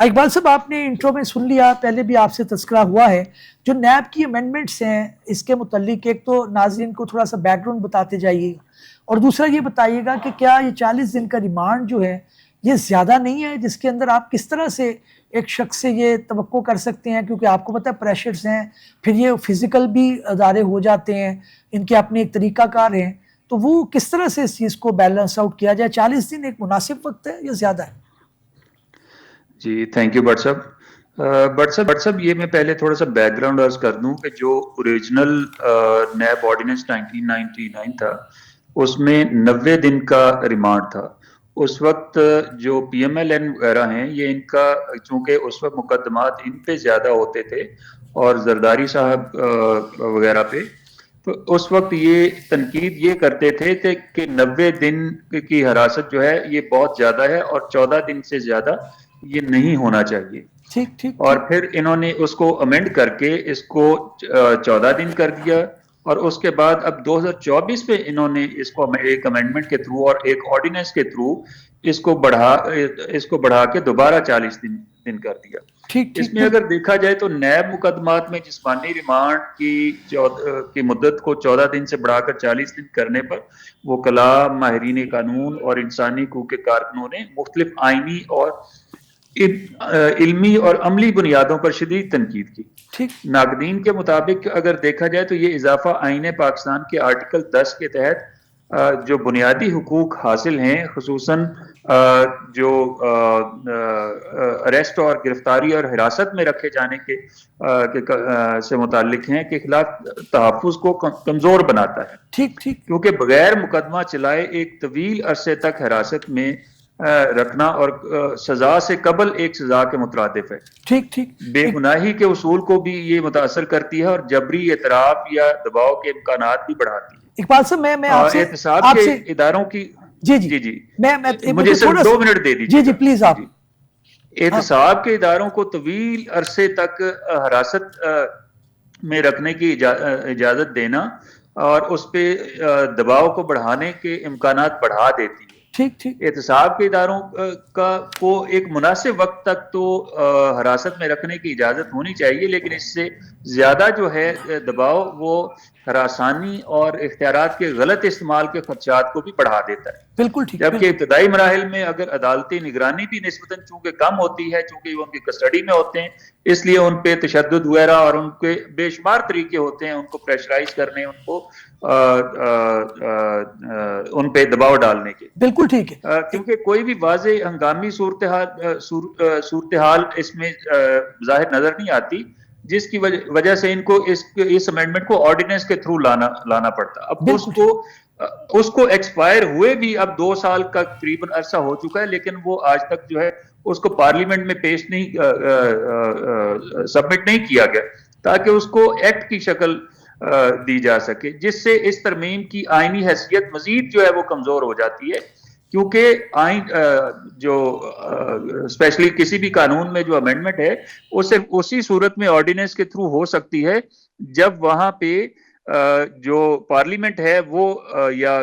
اقبال صاحب آپ نے انٹرو میں سن لیا, پہلے بھی آپ سے تذکرہ ہوا ہے جو نیب کی امینڈمنٹس ہیں اس کے متعلق, ایک تو ناظرین کو تھوڑا سا بیک گراؤنڈ بتاتے جائیے گا, اور دوسرا یہ بتائیے گا کہ کیا یہ 40 دن کا ریمانڈ جو ہے یہ زیادہ نہیں ہے, جس کے اندر آپ کس طرح سے ایک شخص سے یہ توقع کر سکتے ہیں, کیونکہ آپ کو پتہ ہے پریشرز ہیں, پھر یہ فزیکل بھی ادارے ہو جاتے ہیں, ان کے اپنے ایک طریقہ کار ہیں, تو وہ کس طرح سے اس چیز کو بیلنس آؤٹ کیا جائے؟ 40 دن ایک مناسب وقت ہے یا زیادہ ہے؟ جی تھینک یو بٹ صاحب یہ میں پہلے تھوڑا سا بیک گراؤنڈ عرض کر دوں کہ جو اوریجنل نیب آرڈیننس 1999 تھا اس میں 90 دن کا ریمانڈ تھا. اس وقت جو پی ایم ایل این وغیرہ ہیں یہ ان کا چونکہ اس وقت مقدمات ان پہ زیادہ ہوتے تھے اور زرداری صاحب وغیرہ پہ, تو اس وقت یہ تنقید یہ کرتے تھے کہ 90 دن کی حراست جو ہے یہ بہت زیادہ ہے اور 14 دن سے زیادہ یہ نہیں ہونا چاہیے. اور پھر انہوں نے اس کو امینڈ کر کے اس کو 14 دن کر دیا, اور اس کے بعد اب 2024 میں انہوں نے اس کو ایک امینڈمنٹ کے تھرو اور ایک آرڈیننس کے تھرو اس کو بڑھا کے دوبارہ 40 دن کر دیا. اس میں اگر دیکھا جائے تو نیب مقدمات میں جسمانی ریمانڈ کی مدت کو 14 دن سے بڑھا کر 40 دن کرنے پر وکلاء, ماہرین قانون اور انسانی حقوق کے کارکنوں نے مختلف آئینی اور علمی اور عملی بنیادوں پر شدید تنقید کی. ناقدین کے مطابق اگر دیکھا جائے تو یہ اضافہ آئین پاکستان کے آرٹیکل 10 کے تحت جو بنیادی حقوق حاصل ہیں, خصوصاً جو اریسٹ اور گرفتاری اور حراست میں رکھے جانے سے متعلق ہیں, کے خلاف تحفظ کو کمزور بناتا ہے. کیونکہ بغیر مقدمہ چلائے ایک طویل عرصے تک حراست میں رکھنا اور سزا سے قبل ایک سزا کے مترادف ہے. بے گناہی کے اصول کو بھی یہ متاثر کرتی ہے اور جبری اعتراف یا دباؤ کے امکانات بھی بڑھاتی ہے. اقبال صاحب میں احتساب کے اداروں کی جی مجھے صرف 2 منٹ دے دیجیے. جی پلیز. آپ احتساب کے اداروں کو طویل عرصے تک حراست میں رکھنے کی اجازت دینا اور اس پہ دباؤ کو بڑھانے کے امکانات بڑھا دیتی ہے. احتساب کے اداروں کو ایک مناسب وقت تک تو حراست میں رکھنے کی اجازت ہونی چاہیے, لیکن اس سے زیادہ جو ہے دباؤ وہ ہراسانی اور اختیارات کے غلط استعمال کے خدشات کو بھی بڑھا دیتا ہے. بالکل جبکہ ابتدائی مراحل میں اگر عدالتی نگرانی بھی نسبتاً چونکہ کم ہوتی ہے, چونکہ وہ ان کی کسٹڈی میں ہوتے ہیں, اس لیے ان پہ تشدد وغیرہ اور ان کے بے شمار طریقے ہوتے ہیں ان کو پریشرائز کرنے, ان کو ان پہ دباؤ ڈالنے کے. بالکل ٹھیک ہے, کیونکہ کوئی بھی واضح ہنگامی صورتحال اس میں ظاہر نظر نہیں آتی, جس کی وجہ سے ان کو اس امینڈمنٹ کو آرڈیننس کے تھرو لانا پڑتا. اب اس کو ایکسپائر ہوئے بھی اب 2 سال کا تقریباً عرصہ ہو چکا ہے, لیکن وہ آج تک جو ہے اس کو پارلیمنٹ میں پیش سبمٹ نہیں کیا گیا تاکہ اس کو ایکٹ کی شکل دی جا سکے, جس سے اس ترمیم کی آئینی حیثیت مزید جو ہے وہ کمزور ہو جاتی ہے. کیونکہ آئین جو اسپیشلی کسی بھی قانون میں جو امینڈمنٹ ہے وہ صرف اسی صورت میں آرڈیننس کے تھرو ہو سکتی ہے جب وہاں پہ جو پارلیمنٹ ہے وہ یا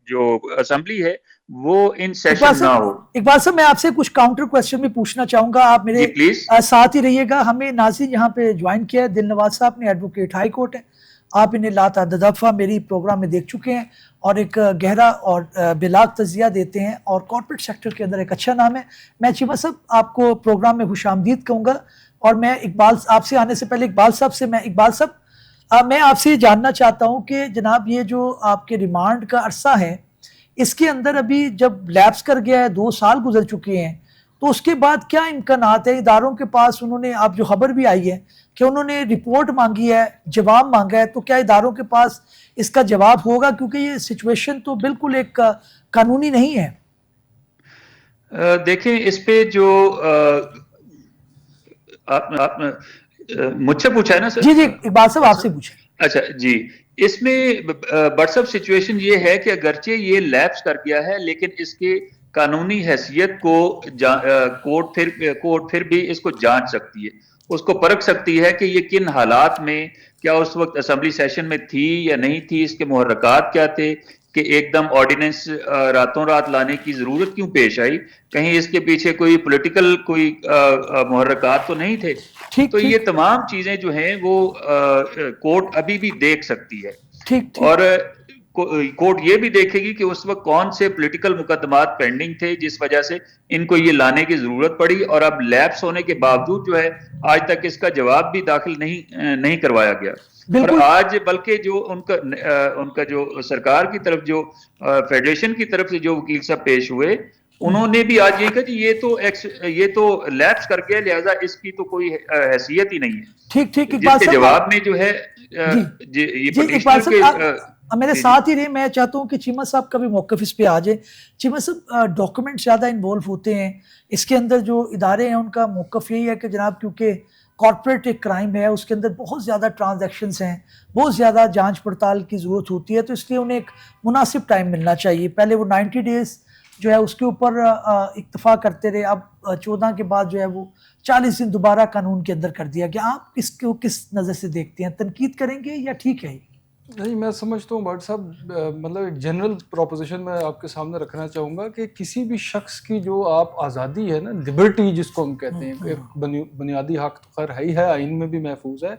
جو اسمبلی ہے وہ ان سیشن نہ ہو. اقبال صاحب میں آپ سے کچھ کاؤنٹر کوسچن بھی پوچھنا چاہوں گا, آپ میرے ساتھ ہی رہیے گا. ہمیں ناظرین یہاں پہ جوائن کیا ہے دل نواز صاحب نے, ایڈوکیٹ ہائی کورٹ ہے, آپ انہیں لاتعداد دفعہ میری پروگرام میں دیکھ چکے ہیں اور ایک گہرا اور بلاغ تجزیہ دیتے ہیں اور کارپوریٹ سیکٹر کے اندر ایک اچھا نام ہے. میں چیمہ صاحب آپ کو پروگرام میں خوش آمدید کہوں گا, اور میں اقبال آپ سے آنے سے پہلے اقبال صاحب میں آپ سے یہ جاننا چاہتا ہوں کہ جناب یہ جو آپ کے ریمانڈ کا عرصہ ہے اس کے اندر ابھی جب لیپس کر گیا ہے, 2 سال گزر چکے ہیں, تو اس کے بعد کیا امکانات ہیں اداروں کے پاس؟ انہوں نے, آپ جو خبر بھی آئی ہے کہ انہوں نے رپورٹ مانگی ہے, جواب مانگا ہے, تو کیا اداروں کے پاس اس کا جواب ہوگا؟ کیونکہ یہ سچویشن تو بالکل ایک قانونی نہیں ہے. دیکھیں اس پہ جو آپ مجھ سے پوچھا ہے نا سر؟ جی اقبال صاحب آپ سے پوچھیں. اچھا جی, اس میں بٹ صاحب سچویشن یہ ہے کہ اگرچہ یہ لیپس کر گیا ہے لیکن اس کے قانونی حیثیت کو کورٹ پھر بھی اس کو جانچ سکتی ہے, اس کو پرکھ سکتی ہے کہ یہ کن حالات میں, کیا اس وقت اسمبلی سیشن میں تھی یا نہیں تھی, اس کے محرکات کیا تھے کہ ایک دم آرڈیننس راتوں رات لانے کی ضرورت کیوں پیش آئی, کہیں اس کے پیچھے کوئی پولیٹیکل کوئی محرکات تو نہیں تھے. تو یہ تمام چیزیں جو ہیں وہ کورٹ ابھی بھی دیکھ سکتی ہے, اور کورٹ یہ بھی دیکھے گی کہ اس وقت کون سے پولیٹیکل مقدمات پینڈنگ تھے جس وجہ سے ان کو یہ لانے کی ضرورت پڑی, اور اب لیپس ہونے کے باوجود جو ہے آج تک اس کا جواب بھی داخل نہیں کروایا گیا. اور آج بلکہ جو ان کا جو سرکار کی طرف, جو فیڈریشن کی طرف سے جو وکیل صاحب پیش ہوئے, انہوں نے بھی آج یہ کہا کہ یہ تو لیپس کر گیا, لہذا اس کی تو کوئی حیثیت ہی نہیں ہے. جس کے جواب میں جو ہے یہ پٹیشنر کے میرے ساتھ ہی رہے, میں چاہتا ہوں کہ چیمہ صاحب کا بھی موقف اس پہ آ جائے. چیمہ صاحب, ڈاکومنٹ زیادہ انوالو ہوتے ہیں اس کے اندر, جو ادارے ہیں ان کا موقف یہی ہے کہ جناب کیونکہ کارپوریٹ ایک کرائم ہے, اس کے اندر بہت زیادہ ٹرانزیکشنز ہیں, بہت زیادہ جانچ پڑتال کی ضرورت ہوتی ہے, تو اس لیے انہیں ایک مناسب ٹائم ملنا چاہیے. پہلے وہ 90 days جو ہے اس کے اوپر اکتفا کرتے رہے, اب 14 کے بعد جو ہے وہ 40 دن دوبارہ قانون کے اندر کر دیا گیا. آپ اس کو کس نظر سے دیکھتے ہیں, تنقید کریں گے یا ٹھیک ہے؟ نہیں, میں سمجھتا ہوں بٹ صاحب, مطلب ایک جنرل پروپوزیشن میں آپ کے سامنے رکھنا چاہوں گا کہ کسی بھی شخص کی جو آپ آزادی ہے نا, لبرٹی جس کو ہم کہتے ہیں, ایک بنیادی حق تو خیر ہی ہے, آئین میں بھی محفوظ ہے,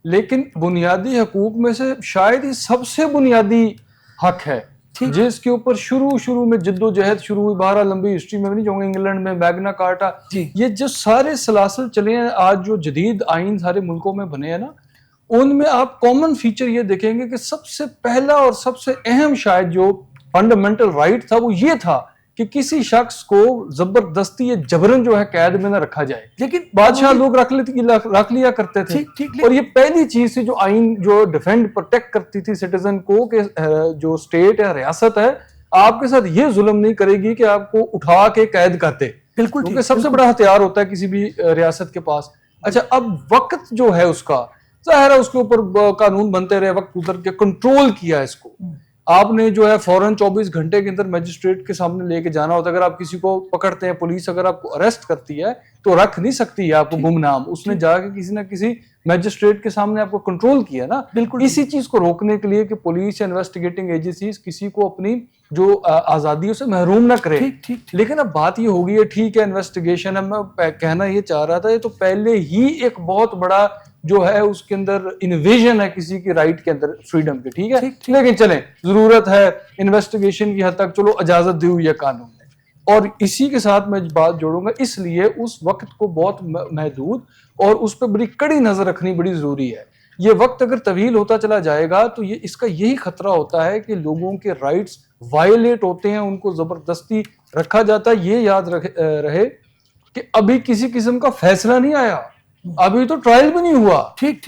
لیکن بنیادی حقوق میں سے شاید ہی سب سے بنیادی حق ہے جس کے اوپر شروع میں جد و جہد شروع ہوئی. بہرحال لمبی ہسٹری میں بھی نہیں جاؤں گا, انگلینڈ میں میگنا کارٹا, یہ جو سارے سلاسل چلے ہیں, آج جو جدید آئین سارے ملکوں میں بنے ہیں نا, ان میں آپ کامن فیچر یہ دیکھیں گے کہ سب سے پہلا اور سب سے اہم شاید جو فنڈامنٹل رائٹ تھا وہ یہ تھا کہ کسی شخص کو زبردستی یا جبرن جو ہے قید میں نہ رکھا جائے. لیکن بادشاہ لوگ رکھ لیا کرتے تھے, اور یہ پہلی چیز تھی جو آئین جو ڈیفینڈ پروٹیکٹ کرتی تھی سٹیزن کو, کہ جو اسٹیٹ ہے, ریاست ہے, آپ کے ساتھ یہ ظلم نہیں کرے گی کہ آپ کو اٹھا کے قید کرتے. بالکل, کیونکہ سب سے بڑا ہتھیار ہوتا ہے کسی بھی ریاست کے پاس. اچھا, اب وقت جو ہے اس کا ظاہر ہے اس کے اوپر قانون بنتے رہے, وقت گزر کے کنٹرول کیا اس کو. آپ نے جو ہے فوراً 24 گھنٹے کے اندر میجسٹریٹ کے سامنے لے کے جانا ہوتا ہے. اگر آپ کسی کو پکڑتے ہیں, پولیس اگر آپ کو اریسٹ کرتی ہے تو رکھ نہیں سکتی ہے آپ کو گمنام, اس نے جا کے کسی نہ کسی میجسٹریٹ کے سامنے آپ کو کنٹرول کیا نا. بالکل اسی چیز کو روکنے کے لیے کہ پولیس یا انویسٹیگیٹنگ ایجنسیز کسی کو اپنی جو آزادیوں سے محروم نہ کرے. لیکن اب بات یہ ہو گئی ہے, ٹھیک ہے انویسٹیگیشن, اب میں کہنا یہ چاہ رہا تھا, یہ تو پہلے ہی ایک بہت بڑا جو ہے اس کے اندر انویژن ہے کسی کی رائٹ کے اندر, فریڈم کے. ٹھیک ہے, لیکن چلیں ضرورت ہے انویسٹیگیشن کی حد تک, چلو اجازت دی ہوئی ہے قانون نے. اور اسی کے ساتھ میں بات جوڑوں گا, اس لیے اس وقت کو بہت محدود اور اس پہ بڑی کڑی نظر رکھنی بڑی ضروری ہے. یہ وقت اگر طویل ہوتا چلا جائے گا تو یہ اس کا یہی خطرہ ہوتا ہے کہ لوگوں کے رائٹس وائلیٹ ہوتے ہیں, ان کو زبردستی رکھا جاتا ہے. یہ یاد رہے کہ ابھی کسی قسم کا فیصلہ نہیں آیا, ابھی تو ٹرائل بھی نہیں ہوا,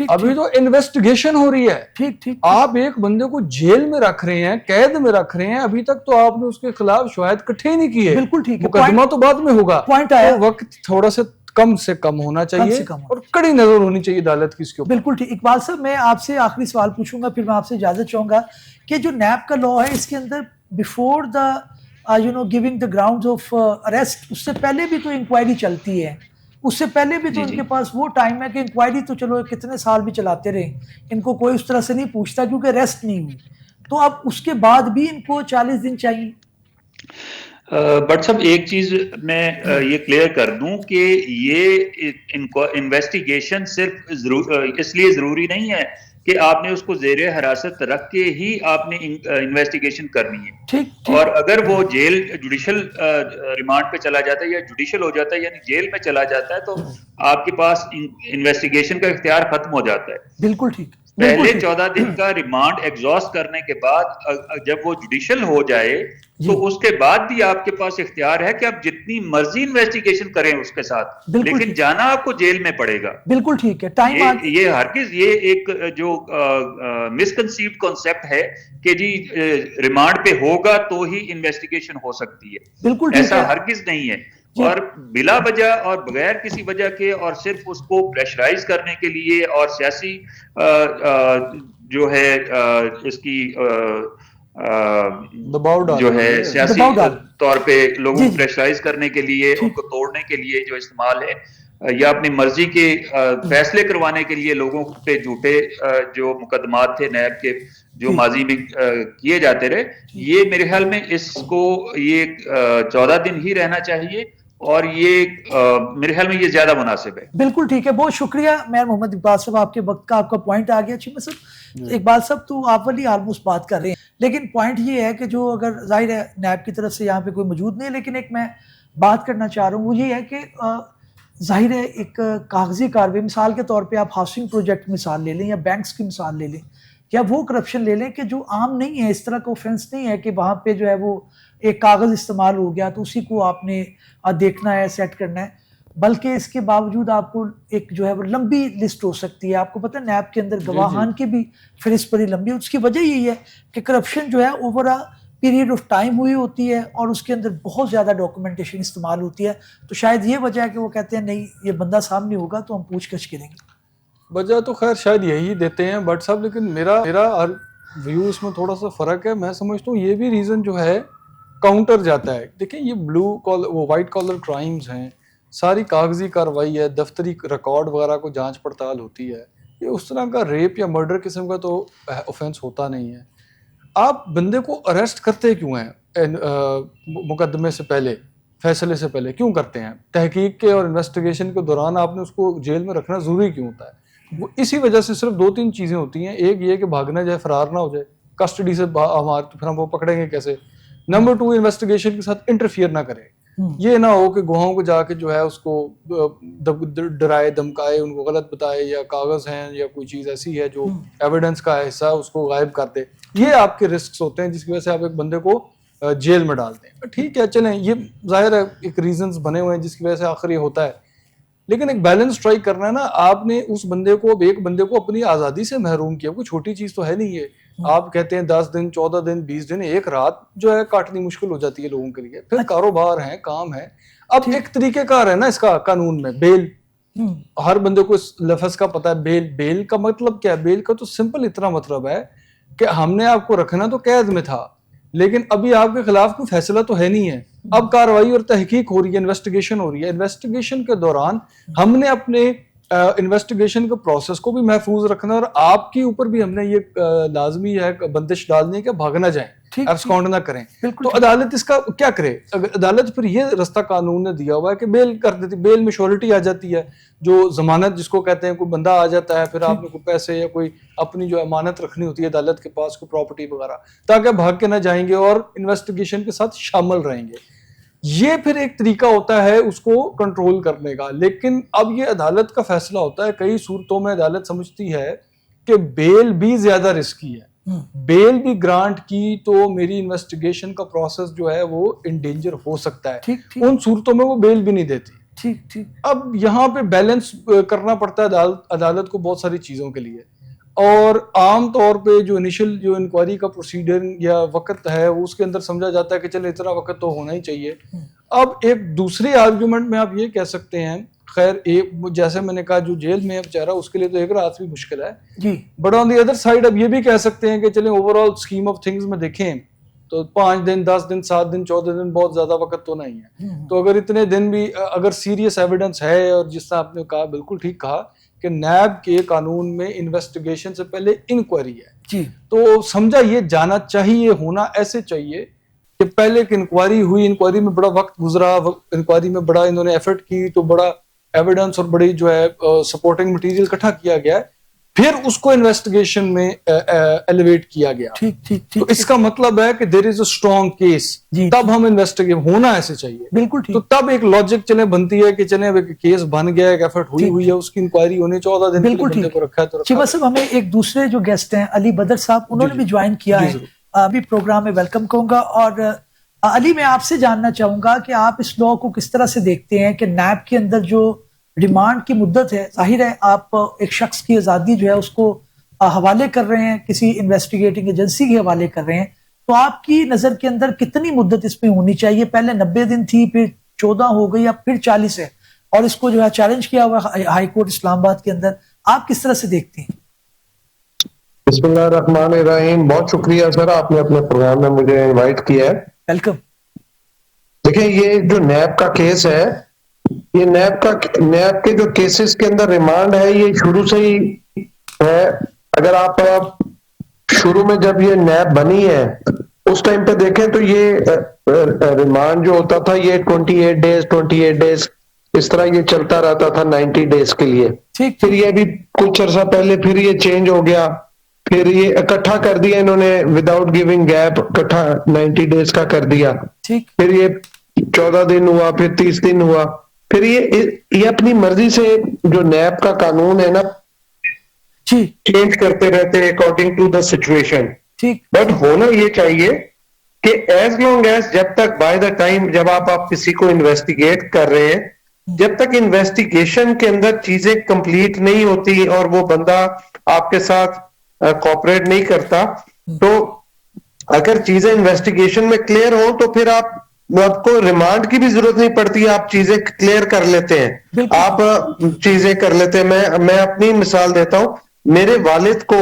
ابھی تو انویسٹیگیشن ہو رہی ہے. آپ ایک بندے کو جیل میں رکھ رہے ہیں, قید میں رکھ رہے ہیں, ابھی تک تو آپ نے اس کے خلاف شواہد اکٹھے نہیں کیے. بالکل ٹھیک ہے, مقدمہ تو بعد میں ہوگا. وقت تھوڑا سے کم ہونا چاہیے اور کڑی نظر ہونی چاہیے عدالت کی اس کے اوپر. بالکل ٹھیک. اقبال صاحب, میں آپ سے آخری سوال پوچھوں گا, پھر میں آپ سے اجازت چاہوں گا کہ جو نیب کا لا ہے اس کے اندر before the giving the grounds of arrest, اس سے پہلے بھی تو انکوائری چلتی ہے, اس سے پہلے بھی تو ان کے پاس وہ ٹائم ہے کہ انکوائری تو چلو کتنے سال بھی چلاتے رہے, ان کو کوئی اس طرح سے نہیں پوچھتا کیونکہ ریسٹ نہیں ہوئی. تو اب اس کے بعد بھی ان کو 40 دن چاہیے. بٹ صاحب ایک چیز میں یہ کلیئر کر دوں کہ یہ انویسٹیگیشن صرف اس لیے ضروری نہیں ہے کہ آپ نے اس کو زیر حراست رکھ کے ہی آپ نے انویسٹیگیشن کرنی ہے. اور اگر وہ جیل جوڈیشل ریمانڈ پہ چلا جاتا ہے یا جوڈیشل ہو جاتا ہے یعنی جیل میں چلا جاتا ہے تو آپ کے پاس انویسٹیگیشن کا اختیار ختم ہو جاتا ہے. بالکل ٹھیک. پہلے 14 دن کا ریمانڈ ایگزاسٹ کرنے کے بعد جب وہ جوڈیشل ہو جائے تو اس کے بعد بھی آپ کے پاس اختیار ہے کہ آپ جتنی مرضی انویسٹیگیشن کریں اس کے ساتھ, لیکن جانا آپ کو جیل میں پڑے گا. بالکل ٹھیک ہے. یہ ہرگز یہ ایک جو مسکنسیوڈ کانسیپٹ ہے کہ جی ریمانڈ پہ ہوگا تو ہی انویسٹیگیشن ہو سکتی ہے, بالکل ایسا ہرگز نہیں ہے. اور بلا وجہ اور بغیر کسی وجہ کے اور صرف اس کو پریشرائز کرنے کے لیے اور سیاسی جو ہے اس کی جو ہے سیاسی طور پہ لوگوں کو پریشرائز کرنے کے لیے، ان کو توڑنے کے لیے جو استعمال ہے، یا اپنی مرضی کے فیصلے کروانے کے لیے لوگوں پہ جھوٹے جو مقدمات تھے نیب کے جو ماضی میں کیے جاتے رہے، یہ میرے خیال میں اس کو یہ 14 دن ہی رہنا چاہیے، اور یہ میرے خیال میں یہ زیادہ مناسب ہے. بالکل ٹھیک ہے، بہت شکریہ میر محمد اقبال صاحب، آپ کے وقت کا آپ کا پوائنٹ آ گیا. چیمہ صاحب، اقبال صاحب تو آپ والی آلموسٹ بات کر رہے ہیں، لیکن پوائنٹ یہ ہے کہ جو اگر ظاہر ہے نیب کی طرف سے یہاں پہ کوئی موجود نہیں ہے، لیکن ایک میں بات کرنا چاہ رہا ہوں وہ یہ ہے کہ ظاہر ہے ایک کاغذی کارروائی، مثال کے طور پہ آپ ہاؤسنگ پروجیکٹ مثال لے لیں یا بینکس کی مثال لے لیں یا وہ کرپشن لے لیں کہ جو عام نہیں ہے، اس طرح کا اوفینس نہیں ہے کہ وہاں پہ جو ہے وہ ایک کاغذ استعمال ہو گیا تو اسی کو آپ نے دیکھنا ہے، سیٹ کرنا ہے، بلکہ اس کے باوجود آپ کو ایک جو ہے وہ لمبی لسٹ ہو سکتی ہے. آپ کو پتہ ہے نیب کے اندر گواہان کی بھی فہرست بڑی لمبی ہے. اس کی وجہ یہی ہے کہ کرپشن جو ہے over a period of time ہوئی ہوتی ہے اور اس کے اندر بہت زیادہ ڈاکومنٹیشن استعمال ہوتی ہے. تو شاید یہ وجہ ہے کہ وہ کہتے ہیں نہیں یہ بندہ سامنے ہوگا تو ہم پوچھ گچھ کریں گے. وجہ تو خیر شاید یہی دیتے ہیں بٹ صاحب، لیکن میرا ویو اس میں تھوڑا سا فرق ہے. میں سمجھتا ہوں یہ بھی ریزن جو ہے کاؤنٹر جاتا ہے. دیکھیں یہ وہ وائٹ کالر کرائمز ہیں، ساری کاغذی کارروائی ہے، دفتری ریکارڈ وغیرہ کو جانچ پڑتال ہوتی ہے. یہ اس طرح کا ریپ یا مرڈر قسم کا تو اوفینس ہوتا نہیں ہے. آپ بندے کو اریسٹ کرتے کیوں ہیں مقدمے سے پہلے، فیصلے سے پہلے کیوں کرتے ہیں؟ تحقیق کے اور انویسٹیگیشن کے دوران آپ نے اس کو جیل میں رکھنا ضروری کیوں ہوتا ہے؟ وہ اسی وجہ سے صرف 2-3 چیزیں ہوتی ہیں. ایک یہ کہ بھاگنا جائے، فرار نہ ہو جائے کسٹڈی سے ہمارے، تو پھر ہم وہ پکڑیں گے کیسے. نمبر 2، انویسٹیگیشن کے ساتھ انٹرفیئر نہ کرے. یہ نہ ہو کہ گواہوں کو جا کے جو ہے اس کو ڈرائے دھمکائے، ان کو غلط بتائے، یا کاغذ ہیں یا کوئی چیز ایسی ہے جو ایویڈنس کا حصہ اس کو غائب کر دے. یہ آپ کے رسکس ہوتے ہیں جس کی وجہ سے آپ ایک بندے کو جیل میں ڈال دیں. ٹھیک ہے چلیں، یہ ظاہر ہے ایک ریزنز بنے ہوئے ہیں جس کی وجہ سے آخر یہ ہوتا ہے. لیکن ایک بیلنس ٹرائی کرنا ہے نا. آپ نے اس بندے کو، ایک بندے کو اپنی آزادی سے محروم کیا، کوئی چھوٹی چیز تو ہے نہیں ہے. آپ کہتے ہیں 10 دن 14 دن 20 دن، ایک رات جو ہے کاٹنی مشکل ہو جاتی ہے لوگوں کے لیے. پھر کاروبار ہے، کام ہے. اب ایک طریقہ کار ہے نا اس کا قانون میں، بیل. ہر بندے کو اس لفظ کا پتا ہے. بیل کا مطلب کیا ہے؟ بیل کا تو سمپل اتنا مطلب ہے کہ ہم نے آپ کو رکھنا تو قید میں تھا، لیکن ابھی آپ کے خلاف کوئی فیصلہ تو ہے نہیں ہے. اب کاروائی اور تحقیق ہو رہی ہے، انویسٹیگیشن ہو رہی ہے. انویسٹیگیشن کے دوران ہم نے اپنے انویسٹیگیشن کے پروسیس کو بھی محفوظ رکھنا، اور آپ کے اوپر بھی ہم نے یہ لازمی ہے بندش ڈالنی ہے کہ بھاگ نہ جائیں، ایبسکونڈ نہ کریں. تو عدالت اس کا کیا کرے؟ عدالت پھر یہ رستہ قانون نے دیا ہوا ہے کہ بیل کر دیتی. بیل میں شیورٹی آ جاتی ہے، جو ضمانت جس کو کہتے ہیں. کوئی بندہ آ جاتا ہے، پھر آپ نے کوئی پیسے یا کوئی اپنی جو امانت رکھنی ہوتی ہے عدالت کے پاس، کوئی پراپرٹی وغیرہ، تاکہ بھاگ کے نہ جائیں گے اور انویسٹیگیشن کے ساتھ شامل رہیں گے. یہ پھر ایک طریقہ ہوتا ہے اس کو کنٹرول کرنے کا. لیکن اب یہ عدالت کا فیصلہ ہوتا ہے. کئی صورتوں میں عدالت سمجھتی ہے کہ بیل بھی زیادہ رسکی ہے. بیل بھی گرانٹ کی تو میری انویسٹیگیشن کا پروسیس جو ہے وہ انڈینجر ہو سکتا ہے. ان صورتوں میں وہ بیل بھی نہیں دیتی. اب یہاں پہ بیلنس کرنا پڑتا ہے عدالت کو بہت ساری چیزوں کے لیے. اور عام طور پہ جو انیشل جو انکوائری کا پروسیڈر یا وقت ہے اس کے اندر سمجھا جاتا ہے کہ چلے اتنا وقت تو ہونا ہی چاہیے. اب ایک دوسرے آرگیومنٹ میں آپ یہ کہہ سکتے ہیں، خیر جیسے میں نے کہا جو جیل میں ہے بیچارہ اس کے لیے تو ایک رات بھی مشکل ہے جی. But on the other side اب یہ بھی کہہ سکتے ہیں کہ چلیں overall scheme of things میں دیکھیں تو 5 دن 10 دن 7 دن 14 دن بہت زیادہ وقت تو نہیں ہے. تو اگر اتنے دن بھی اگر سیریس ایویڈنس ہے، اور جس طرح آپ نے کہا بالکل ٹھیک کہا کہ نیب کے قانون میں انویسٹیگیشن سے پہلے انکوائری ہے جی، تو سمجھا یہ جانا چاہیے، ہونا ایسے چاہیے کہ پہلے ایک انکوائری ہوئی، انکوائری میں بڑا وقت گزرا، انکوائری میں بڑا انہوں نے ایفرٹ کی، تو بڑا ایویڈنس اور بڑی جو ہے سپورٹنگ مٹیریل اکٹھا کیا گیا، پھر اس کو انویسٹیگیشن میں ایلیویٹ کیا گیا. تو اس کا مطلب ہے کہ دیر از اے اسٹرانگ کیس، تب ہم انویسٹیگیٹ ہونا ایسے چاہیے بالکل. تو تب ایک لاجک چلے بنتی ہے کہ چلے کیس بن گیا، ایک ایفرٹ ہوئی ہے، اس کی انکوائری ہونے 14 دن کے بندے کو رکھا ہے. تو چیمہ صاحب ہمیں ایک دوسرے جو گیسٹ ہیں علی بدر صاحب، انہوں نے بھی جوائن کیا ہے، ابھی پروگرام میں ویلکم کہوں گا. اور علی میں آپ سے جاننا چاہوں گا کہ آپ اس لاء کو کس طرح سے دیکھتے ہیں کہ نیب کے اندر جو ریمانڈ کی مدت ہے، ظاہر ہے آپ ایک شخص کی آزادی جو ہے اس کو حوالے کر رہے ہیں، کسی انویسٹیگیٹنگ ایجنسی کے حوالے کر رہے ہیں، تو آپ کی نظر کے اندر کتنی مدت اس میں ہونی چاہیے؟ پہلے 90 دن تھی، پھر 14 ہو گئی، اب پھر 40 ہے، اور اس کو جو ہے چیلنج کیا ہوا ہائی کورٹ اسلام آباد کے اندر. آپ کس طرح سے دیکھتے ہیں؟ بسم اللہ الرحمن الرحیم. بہت شکریہ سر, آپ نے اپنے پروگرام میں مجھے انوائٹ کیا ہے. ویلکم. دیکھیں یہ جو نیب کا کیس ہے, یہ نیب کے جو کیسز کے اندر ریمانڈ ہے یہ شروع سے ہی ہے. اگر آپ شروع میں جب یہ نیب بنی ہے اس ٹائم پہ دیکھیں تو یہ ریمانڈ جو ہوتا تھا یہ 28 ڈیز اس طرح یہ چلتا رہتا تھا 90 ڈیز کے لیے. پھر یہ بھی کچھ عرصہ پہلے پھر یہ چینج ہو گیا, پھر یہ اکٹھا کر دیا انہوں نے وداؤٹ گیونگ گیپ, اکٹھا 90 ڈیز کا کر دیا. پھر یہ 14 دن ہوا, پھر 30 دن ہوا. پھر یہ اپنی مرضی سے جو نیب کا قانون ہے نا چینج کرتے رہتے according to the situation. But ہونا یہ چاہیے کہ ایز لانگ ایز جب تک بائی دا ٹائم جب آپ کسی کو انویسٹیگیٹ کر رہے ہیں, جب تک انویسٹیگیشن کے اندر چیزیں کمپلیٹ نہیں ہوتی اور وہ بندہ آپ کے ساتھ کوپریٹ نہیں کرتا, تو اگر چیزیں انویسٹیگیشن میں کلیئر ہوں تو پھر آپ کو ریمانڈ کی بھی ضرورت نہیں پڑتی, آپ چیزیں کلیئر کر لیتے ہیں, آپ چیزیں کر لیتے ہیں. میں اپنی مثال دیتا ہوں. میرے والد کو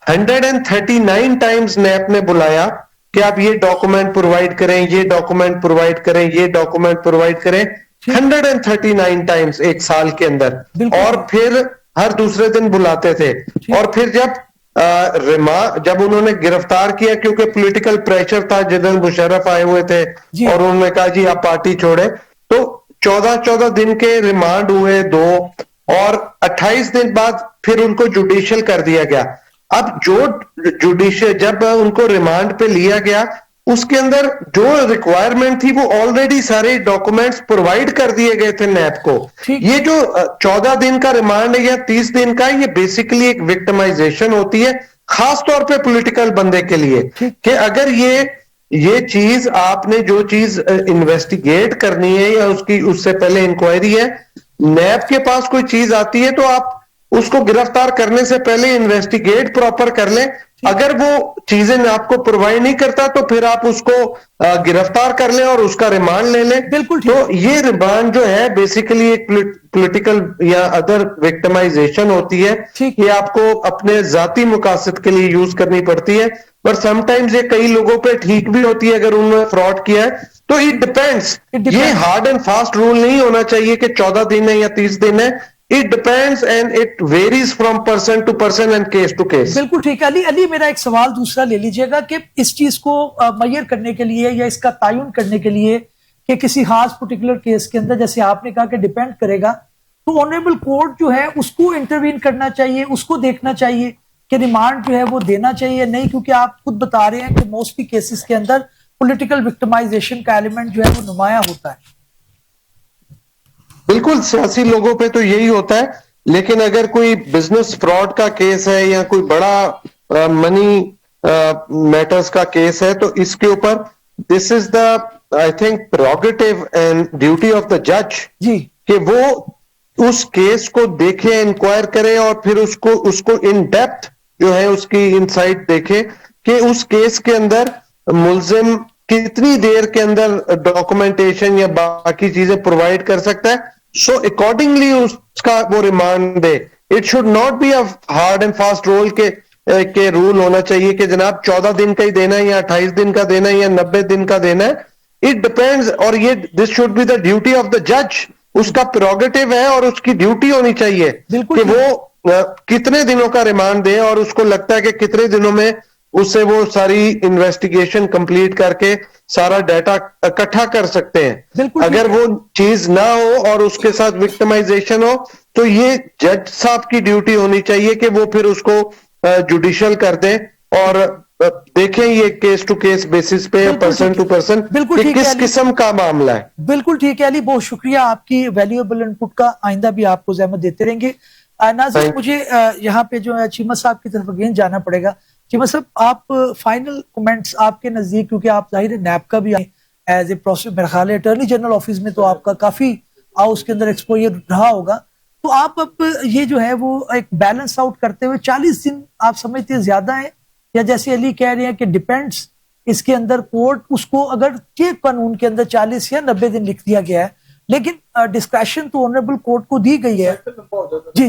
139 ٹائمز نیب نے بلایا کہ آپ یہ ڈاکومنٹ پرووائڈ کریں, یہ ڈاکومنٹ پرووائڈ کریں, یہ ڈاکومنٹ پرووائڈ کریں, 139 ٹائمز ایک سال کے اندر. اور پھر ہر دوسرے دن بلاتے تھے. اور پھر جب انہوں نے گرفتار کیا, کیونکہ پولیٹیکل پریشر تھا, جنرل مشرف آئے ہوئے تھے اور انہوں نے کہا جی آپ پارٹی چھوڑیں, تو 14 دن کے ریمانڈ ہوئے 2, اور 28 دن بعد پھر ان کو جوڈیشل کر دیا گیا. اب جو جوڈیشل جب ان کو ریمانڈ پہ لیا گیا اس کے اندر جو ریکوائرمنٹ تھی وہ آلریڈی سارے ڈاکومنٹس پرووائڈ کر دیے گئے تھے نیب کو. یہ جو 14 دن کا ریمانڈ ہے یا 30 دن کا, یہ بیسیکلی ایک وکٹمائزیشن ہوتی ہے خاص طور پہ پولیٹیکل بندے کے لیے, کہ اگر یہ چیز آپ نے جو چیز انویسٹیگیٹ کرنی ہے یا اس سے پہلے انکوائری ہے, نیب کے پاس کوئی چیز آتی ہے تو آپ اس کو گرفتار کرنے سے پہلے انویسٹیگیٹ پراپر کر لیں. اگر وہ چیزیں آپ کو پرووائڈ نہیں کرتا تو پھر آپ اس کو گرفتار کر لیں اور اس کا ریمانڈ لے لیں. تو یہ ریمانڈ جو ہے بیسیکلی ایک پولیٹیکل یا ادر وکٹمائزیشن ہوتی ہے, یہ آپ کو اپنے ذاتی مقاصد کے لیے یوز کرنی پڑتی ہے. پر سم ٹائمز یہ کئی لوگوں پہ ٹھیک بھی ہوتی ہے اگر انہوں نے فراڈ کیا ہے. تو اٹ ڈیپینڈس, یہ ہارڈ اینڈ فاسٹ رول نہیں ہونا چاہیے کہ 14 دن ہے یا 30 دن ہے. It depends and it varies from person to person and case to case. بالکل ٹھیک ہے. علی میرا ایک سوال دوسرا لے لیجئے گا کہ اس چیز کو میئر کرنے کے لیے یا اس کا تعین کرنے کے لیے کہ کسی خاص پرٹیکولر کیس کے اندر جیسے آپ نے کہا کہ ڈیپینڈ کرے گا, تو آنریبل کورٹ جو ہے اس کو انٹروین کرنا چاہیے, اس کو دیکھنا چاہیے کہ ریمانڈ جو ہے وہ دینا چاہیے نہیں, کیونکہ آپ خود بتا رہے ہیں کہ موسٹلی کیسز کے اندر پولیٹیکل وکٹمائزیشن کا ایلیمنٹ جو ہے وہ نمایاں ہوتا ہے. بالکل سیاسی لوگوں پہ تو یہی ہوتا ہے, لیکن اگر کوئی بزنس فراڈ کا کیس ہے یا کوئی بڑا منی میٹرز کا کیس ہے تو اس کے اوپر this is the I think prerogative and duty of the جج کہ وہ اس کیس کو دیکھے, انکوائر کرے اور پھر اس کو ان ڈیپتھ جو ہے اس کی انسائٹ دیکھے کہ اس کیس کے اندر ملزم کتنی دیر کے اندر ڈاکومنٹیشن یا باقی چیزیں پرووائڈ کر سکتا ہے. سو اکارڈنگلی اس کا وہ ریمانڈ دے. It should not be a hard and fast rule کے رول ہونا چاہیے کہ جناب 14 دن کا ہی دینا ہے یا 28 دن کا دینا ہے یا 90 دن کا دینا ہے. اٹ ڈپینڈز, اور یہ this should be the duty of the جج. اس کا پریروگیٹو ہے اور اس کی ڈیوٹی ہونی چاہیے کہ وہ کتنے دنوں کا ریمانڈ دے, اور اس کو لگتا ہے کہ کتنے دنوں میں اس سے وہ ساری انویسٹیگیشن کمپلیٹ کر کے سارا ڈیٹا اکٹھا کر سکتے ہیں. اگر وہ چیز نہ ہو اور اس کے ساتھ وکٹمائزیشن ہو تو یہ جج صاحب کی ڈیوٹی ہونی چاہیے کہ وہ پھر اس کو جوڈیشل کر دیں اور دیکھیں یہ کیس ٹو کیس بیسس پہ پرسن ٹو پرسن کہ کس قسم کا معاملہ ہے. بالکل ٹھیک ہے علی, بہت شکریہ آپ کی ویلیوبل انپٹ کا. آئندہ بھی آپ کو زحمت دیتے رہیں گے. ناظرین مجھے یہاں پہ جو ہے چیمہ صاحب کی طرف اگین جانا پڑے گا. چیمہ صاحب آپ فائنل کومنٹس آپ کے نزدیک, کیونکہ آپ ظاہر ہے نیب کا بھی ایز اے پروسیس میرا خیال ہے اٹارنی جنرل آفس میں تو آپ کا کافی اس کے اندر ایکسپوجر رہا ہوگا, تو آپ اب یہ جو ہے وہ ایک بیلنس آؤٹ کرتے ہوئے 40 دن آپ سمجھتے ہیں زیادہ ہیں, یا جیسے علی کہہ رہے ہیں کہ ڈیپینڈس اس کے اندر کورٹ اس کو اگر قانون کے اندر 40 یا 90 دن لکھ دیا گیا ہے, لیکن ڈسکریشن تو آنریبل کورٹ کو دی گئی ہے. جی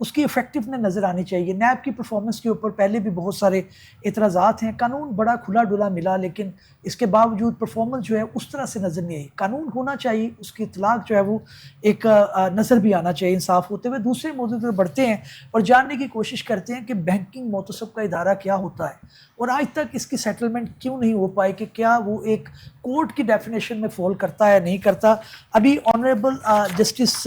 اس کی افیکٹونیس نظر آنی چاہیے. نیب کی پرفارمنس کے اوپر پہلے بھی بہت سارے اعتراضات ہیں. قانون بڑا کھلا ڈلا ملا لیکن اس کے باوجود پرفارمنس جو ہے اس طرح سے نظر نہیں آئی. قانون ہونا چاہیے, اس کی اطلاق جو ہے وہ ایک نظر بھی آنا چاہیے انصاف ہوتے ہوئے. دوسرے موضوع پر بڑھتے ہیں اور جاننے کی کوشش کرتے ہیں کہ بینکنگ محتسب کا ادارہ کیا ہوتا ہے اور آج تک اس کی سیٹلمنٹ کیوں نہیں ہو پائی, کہ کیا وہ ایک کورٹ کی ڈیفینیشن میں فال کرتا ہے نہیں کرتا. ابھی آنریبل جسٹس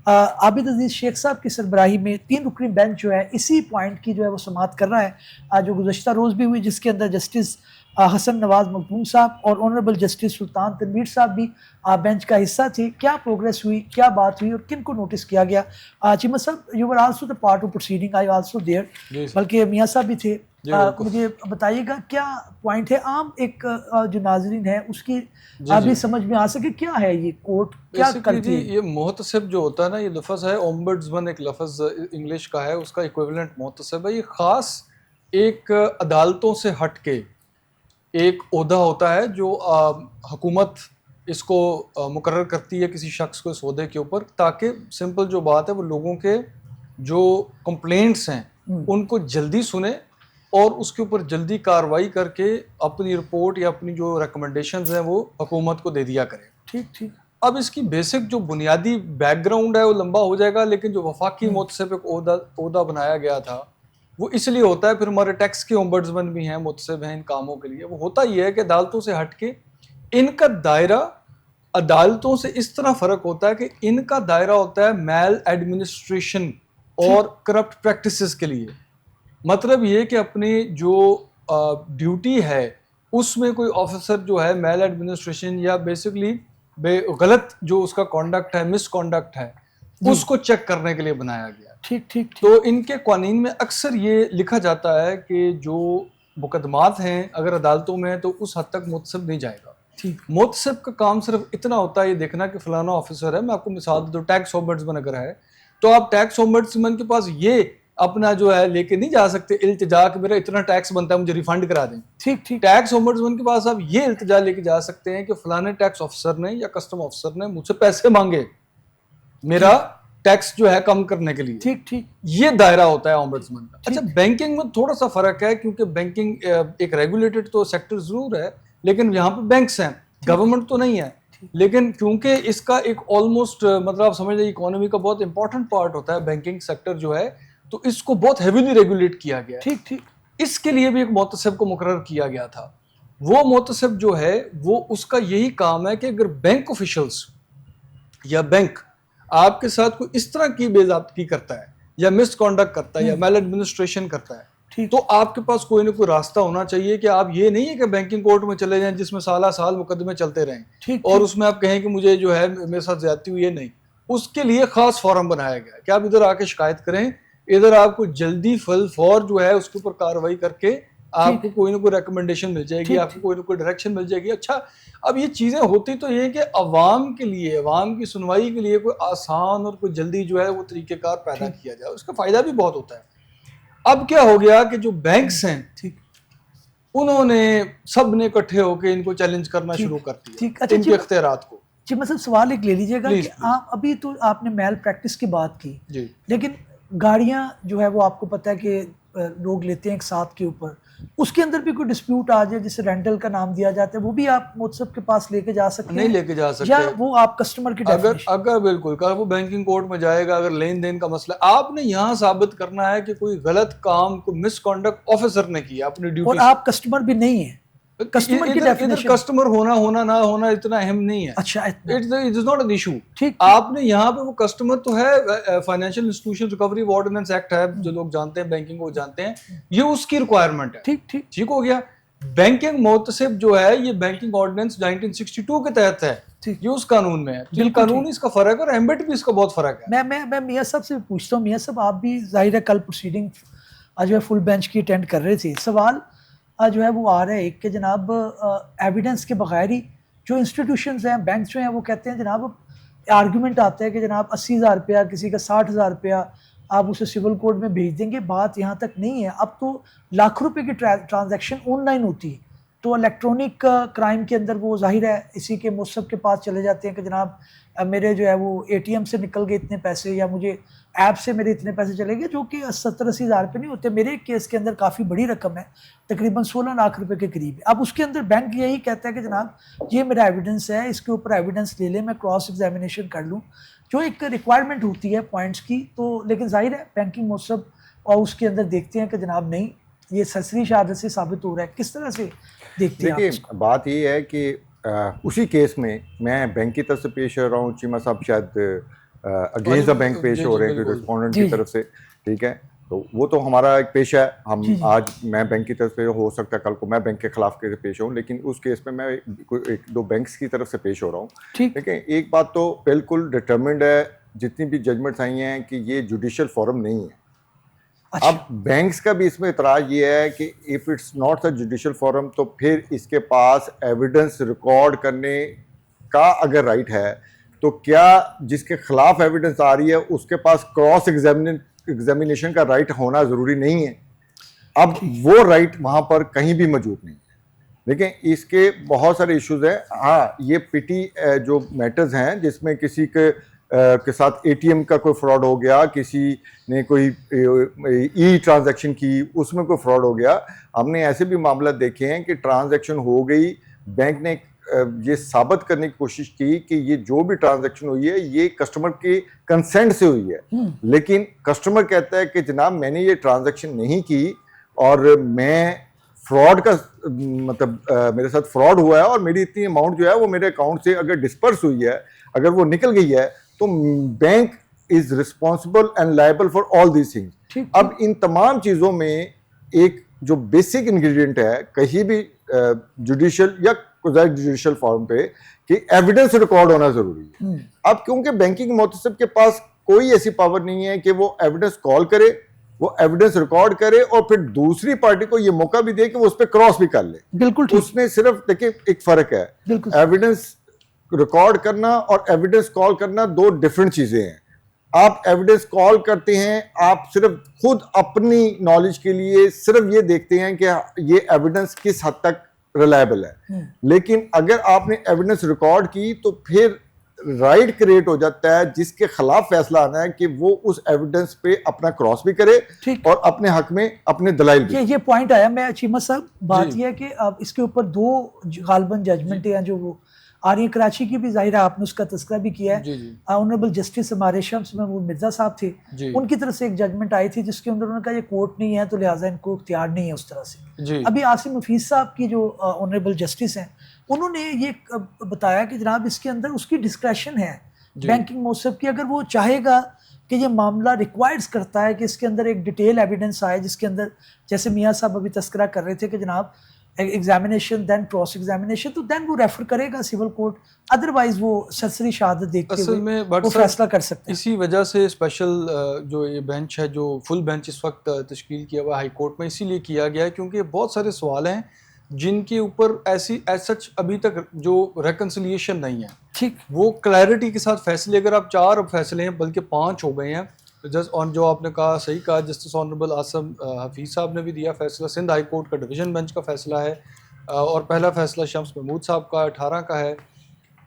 عابد عزیز شیخ صاحب کی سربراہی میں 3 رکنی بینچ جو ہے اسی پوائنٹ کی جو ہے وہ سماعت کر رہا ہے, جو گزشتہ روز بھی ہوئی, جس کے اندر جسٹس حسن نواز مخدوم صاحب اور آنریبل جسٹس سلطان تنویر صاحب بھی بینچ کا حصہ تھے. کیا پروگریس ہوئی, کیا بات ہوئی اور کن کو نوٹس کیا گیا؟ چیمہ صاحب, you were also the part of proceeding, I also there, بلکہ میاں صاحب بھی تھے. مجھے بتائیے گا کیا پوائنٹ ہے, عام ایک جو ناظرین ہے اس کی ابھی سمجھ میں آ سکے کیا ہے یہ کورٹ کیا کرتی ہے؟ یہ محتسب جو ہوتا ہے نا, یہ لفظ ہے اومبڈسمن, ایک لفظ انگلش کا ہے, اس کا ایکویولنٹ محتسب ہے. یہ خاص ایک عدالتوں سے ہٹ کے ایک عہدہ ہوتا ہے جو حکومت اس کو مقرر کرتی ہے کسی شخص کو اس عہدے کے اوپر, تاکہ سمپل جو بات ہے وہ لوگوں کے جو کمپلینٹس ہیں ان کو جلدی سنے اور اس کے اوپر جلدی کارروائی کر کے اپنی رپورٹ یا اپنی جو ریکمنڈیشنز ہیں وہ حکومت کو دے دیا کرے. ٹھیک. اب اس کی بیسک جو بنیادی بیک گراؤنڈ ہے وہ لمبا ہو جائے گا, لیکن جو وفاقی محتسب ایک عہدہ بنایا گیا تھا وہ اس لیے ہوتا ہے. پھر ہمارے ٹیکس کے اومبڈسمن بھی ہیں, محتسب ہیں ان کاموں کے لیے. وہ ہوتا یہ ہے کہ عدالتوں سے ہٹ کے ان کا دائرہ عدالتوں سے اس طرح فرق ہوتا ہے کہ ان کا دائرہ ہوتا ہے میل ایڈمنسٹریشن اور کرپٹ پریکٹسز کے لیے. مطلب یہ کہ اپنی جو ڈیوٹی ہے اس میں کوئی آفیسر جو ہے میل ایڈمنسٹریشن یا بیسکلی غلط جو اس کا کانڈکٹ ہے, مس کانڈکٹ ہے, اس کو چیک کرنے کے لیے بنایا گیا. ٹھیک. تو ان کے قوانین میں اکثر یہ لکھا جاتا ہے کہ جو مقدمات ہیں اگر عدالتوں میں ہیں تو اس حد تک محتسب نہیں جائے گا. محتسب کا کام صرف اتنا ہوتا ہے یہ دیکھنا کہ فلانا آفیسر ہے. میں آپ کو مثال دوں, ٹیکس اومبڈسمن اگر ہے تو آپ ٹیکس اومبڈسمن کے پاس یہ اپنا جو ہے لے کے نہیں جا سکتے التجا کہ میرا اتنا ٹیکس بنتا ہے مجھے ریفنڈ کرا دیں. ٹھیک. ٹیکس اومبڈسمن کے پاس آپ یہ التجا لے کے جا سکتے ہیں کہ فلانے ٹیکس آفیسر نے یا کسٹم آفیسر نے مجھ سے پیسے مانگے میرا ٹیکس جو ہے کم کرنے کے لیے. ٹھیک. یہ دائرہ ہوتا ہے اومبڈسمن کا. اچھا, بینکنگ میں تھوڑا سا فرق ہے کیونکہ بینکنگ ایک ریگولیٹڈ تو سیکٹر ضرور ہے, لیکن یہاں پہ بینکس ہیں, گورنمنٹ تو نہیں ہے. لیکن کیونکہ اس کا ایک آلموسٹ مطلب آپ سمجھ لیں اکانومی کا بہت امپورٹنٹ پارٹ ہوتا ہے بینکنگ سیکٹر جو ہے, تو اس کو بہت ہیویلی ریگولیٹ کیا گیا ہے. ٹھیک. اس کے لیے بھی ایک محتسب کو مقرر کیا گیا تھا. وہ محتسب جو ہے وہ اس کا یہی کام ہے کہ اگر بینک آفیشلز یا بینک آپ کے ساتھ کوئی اس طرح کی بے ضابطگی کرتا ہے یا مس کانڈکٹ کرتا ہے یا میل ایڈمنسٹریشن کرتا ہے, تو آپ کے پاس کوئی نہ کوئی راستہ ہونا چاہیے کہ آپ یہ نہیں ہے کہ بینکنگ کورٹ میں چلے جائیں جس میں سالہ سال مقدمے چلتے رہیں اور اس میں آپ کہیں کہ مجھے جو ہے میرے ساتھ زیادتی ہوئی ہے. نہیں, اس کے لیے خاص فورم بنایا گیا کہ آپ ادھر آ کے شکایت کریں, ادھر آپ کو جلدی فور جو ہے اس کے اوپر کارروائی کر کے آپ کو کوئی نہ کوئی ریکمنڈیشن مل جائے گی, آپ کو کوئی نہ کوئی ڈائریکشن مل جائے گی. اچھا, اب یہ چیزیں ہوتی تو یہ کہ عوام کے لیے, عوام کی سنوائی کے لیے کوئی آسان اور کوئی جلدی جو ہے وہ طریقہ کار پیدا کیا جائے, اس کا فائدہ بھی بہت ہوتا ہے. اب کیا ہو گیا کہ جو بینکس ہیں انہوں نے سب نے اکٹھے ہو کے ان کو چیلنج کرنا شروع کر دیا, ان کے اختیارات کو. جی مثلا سوال ایک لے لیجیے گا کہ ابھی تو آپ نے میل پریکٹس کی بات کی, لیکن گاڑیاں جو ہے وہ آپ کو پتہ ہے کہ لوگ لیتے ہیں ایک ساتھ کے اوپر, اس کے اندر بھی کوئی ڈسپیوٹ آ جائے جسے رینٹل کا نام دیا جاتا ہے, وہ بھی آپ محتسب کے پاس لے کے جا سکتے ہیں؟ نہیں لے کے جا سکتے, یا وہ آپ کسٹمر کی اگر بالکل وہ بینکنگ کورٹ میں جائے گا, اگر لین دین کا مسئلہ آپ نے یہاں ثابت کرنا ہے کہ کوئی غلط کام, کوئی مس کانڈکٹ آفیسر نے کیا اپنی ڈیوٹی, اور آپ کسٹمر بھی نہیں ہیں, کسٹمر کی ڈیفینیشن کسٹمر ہونا نہ ہونا اتنا اہم نہیں ہے. اچھا, it is not an issue. آپ نے یہاں پہ وہ کسٹمر تو ہے, financial institution recovery ordinance act ہے, جو لوگ جانتے ہیں بینکنگ کو جانتے ہیں, یہ اس کی ریکوائرمنٹ ہے. ٹھیک ہو گیا. بینکنگ محتسب جو ہے یہ بینکنگ آرڈیننس 1962 کے تحت ہے, یہ اس قانون میں ہے. یہ قانون اس کا فرق ہے اور ایمبٹ بھی اس کا بہت فرق ہے. میں میاں صاحب سے پوچھتا ہوں, میاں صاحب آپ بھی ظاہر ہے کل پروسیڈنگ جو ہے فل بینچ کی اٹینڈ کر رہے تھے, سوال جو ہے وہ آ رہا ہے کہ جناب ایویڈنس کے بغیر ہی جو انسٹیٹیوشنز ہیں, بینکس جو ہیں, وہ کہتے ہیں جناب آرگیومنٹ آتا ہے کہ جناب 80,000 روپیہ, کسی کا 60,000 روپیہ آپ اسے سول کوڈ میں بھیج دیں گے. بات یہاں تک نہیں ہے, اب تو لاکھ روپے کی ٹرانزیکشن آن لائن ہوتی ہے, تو الیکٹرانک کرائم کے اندر وہ ظاہر ہے اسی کے موصف کے پاس چلے جاتے ہیں کہ جناب میرے جو ہے وہ اے ٹی ایم سے نکل گئے اتنے پیسے, یا مجھے ایپ سے میرے اتنے پیسے چلے گئے, جو کہ 70-80 ہزار روپے نہیں ہوتے. میرے کیس کے اندر کافی بڑی رقم ہے, تقریباً 16 لاکھ روپے کے قریب ہے. اب اس کے اندر بینک یہی کہتا ہے کہ جناب یہ میرا ایویڈنس ہے, اس کے اوپر ایویڈنس لے لیں, میں کراس ایگزامینیشن کر لوں, جو ایک ریکوائرمنٹ ہوتی ہے پوائنٹس کی. تو لیکن ظاہر ہے بینکنگ موصف اور اس کے اندر دیکھتے ہیں کہ جناب نہیں, یہ سرسری شہادت سے ثابت ہو رہا ہے. کس طرح سے دیکھتے ہیں آپ اس کو؟ دیکھیے بات یہ ہے کہ اسی کیس میں بینک کی طرف سے پیش ہو رہا ہوں, چیمہ صاحب شاید اگینسٹ دا بینک پیش ہو رہے ہیں ریسپونڈنٹ کی طرف سے, ٹھیک ہے, تو وہ تو ہمارا ایک پیشہ ہے. ہم آج میں بینک کی طرف سے, ہو سکتا ہے کل کو میں بینک کے خلاف کیسے پیش ہوں, لیکن اس کیس میں 1-2 بینکس کی طرف سے پیش ہو رہا ہوں. دیکھیں ایک بات تو بالکل ڈٹرمنڈ ہے, جتنی بھی ججمنٹس آئی ہیں کہ یہ جوڈیشل فورم نہیں ہے. اب بینکس کا بھی اس میں اعتراض یہ ہے کہ if it's not a judicial forum تو پھر اس کے پاس ایویڈنس ریکارڈ کرنے کا اگر رائٹ ہے تو کیا جس کے خلاف ایویڈنس آ رہی ہے اس کے پاس کراس ایگزامینیشن کا رائٹ ہونا ضروری نہیں ہے؟ اب وہ رائٹ وہاں پر کہیں بھی موجود نہیں ہے. دیکھیں اس کے بہت سارے ایشوز ہیں. ہاں یہ پٹی جو میٹرز ہیں جس میں کسی کے ساتھ اے ٹی ایم کا کوئی فراڈ ہو گیا, کسی نے کوئی ای ٹرانزیکشن کی, اس میں کوئی فراڈ ہو گیا. ہم نے ایسے بھی معاملات دیکھے ہیں کہ ٹرانزیکشن ہو گئی, بینک نے یہ ثابت کرنے کی کوشش کی کہ یہ جو بھی ٹرانزیکشن ہوئی ہے یہ کسٹمر کے کنسنٹ سے ہوئی ہے, لیکن کسٹمر کہتا ہے کہ جناب میں نے یہ ٹرانزیکشن نہیں کی اور میں فراڈ کا مطلب میرے ساتھ فراڈ ہوا ہے اور میری اتنی اماؤنٹ جو ہے وہ میرے اکاؤنٹ سے اگر ڈسپرس ہوئی ہے, اگر وہ نکل گئی ہے تو bank is responsible and liable for all these things. اب ان تمام چیزوں میں ایک جو بیسک انگریڈینٹ ہے کہیں بھی جوڈیشل یا جوڈیشل فارم پہ کہ ایویڈنس ریکارڈ ہونا ضروری ہے. اب کیونکہ بینکنگ متصب کے پاس کوئی ایسی پاور نہیں ہے کہ وہ ایویڈنس کال کرے, وہ ایویڈنس ریکارڈ کرے اور پھر دوسری پارٹی کو یہ موقع بھی دے کہ وہ اس پہ کراس بھی کر لے. بالکل اس میں صرف دیکھیں ایک فرق ہے, ایویڈنس ریکارڈ کرنا اور ایویڈنس کال کرنا 2 ڈفرینٹ چیزیں ہیں. آپ ایویڈنس کال کرتے ہیں, آپ صرف خود اپنی نالج کے لیے صرف یہ دیکھتے ہیں کہ یہ ایویڈنس کس حد تک ریلائبل ہے, لیکن اگر آپ نے ایویڈنس ریکارڈ کی تو پھر رائٹ کریٹ ہو جاتا ہے جس کے خلاف فیصلہ آنا ہے کہ وہ اس ایویڈنس پہ اپنا کراس بھی کرے اور اپنے حق میں اپنے دلائل بھی. یہ پوائنٹ آیا میں چیمہ صاحب, بات یہ ہے کہ اب اس کے اوپر 2 غالباً ججمنٹ ہیں جو وہ آ رہی ہیں. کراچی کی بھی ظاہر ہے, آپ نے اس کا تذکرہ بھی کیا ہے. آنریبل جسٹس ہمارے شمس محمود مرزا صاحب تھے, ان کی طرف سے ایک ججمنٹ آئی تھی جس کے اندر انہوں نے کہا یہ کورٹ نہیں ہے تو لہٰذا ان کو اختیار نہیں ہے اس طرح سے. ابھی عاصم حفیظ صاحب کی جو آنریبل جسٹس ہیں انہوں نے یہ بتایا کہ جناب اس کے اندر اس کی ڈسکریشن ہے بینکنگ موصف کی, اگر وہ چاہے گا کہ یہ معاملہ ریکوائرز کرتا ہے کہ اس کے اندر ایک ڈیٹیل ایویڈنس آئے جس کے اندر جیسے میاں صاحب ابھی تذکرہ کر رہے تھے کہ جناب ایگزامینیشن دین کراس ایگزامینیشن, تو دین وہ ریفر کرے گا سول کورٹ, ادروائز وہ سرسری شہادت دیکھتے ہوئے وہ فیصلہ کر سکتے ہیں. اسی وجہ سے اسپیشل جو یہ بینچ ہے, جو فل بینچ اس وقت تشکیل کیا ہوا ہائی کورٹ میں, اسی لیے کیا گیا ہے کیونکہ بہت سارے سوال ہیں جن کے اوپر ایسی ایز سچ ابھی تک جو ریکنسیلیشن نہیں ہے, ٹھیک, وہ کلیئرٹی کے ساتھ فیصلے, اگر آپ 4 فیصلے ہیں بلکہ 5 ہو گئے ہیں, جو آپ نے کہا صحیح کہا, جسٹس آنریبل عاصم حفیظ صاحب نے بھی دیا فیصلہ, سندھ ہائی کورٹ کا ڈویژن بینچ کا فیصلہ ہے, اور پہلا فیصلہ شمس محمود صاحب کا 18 کا ہے.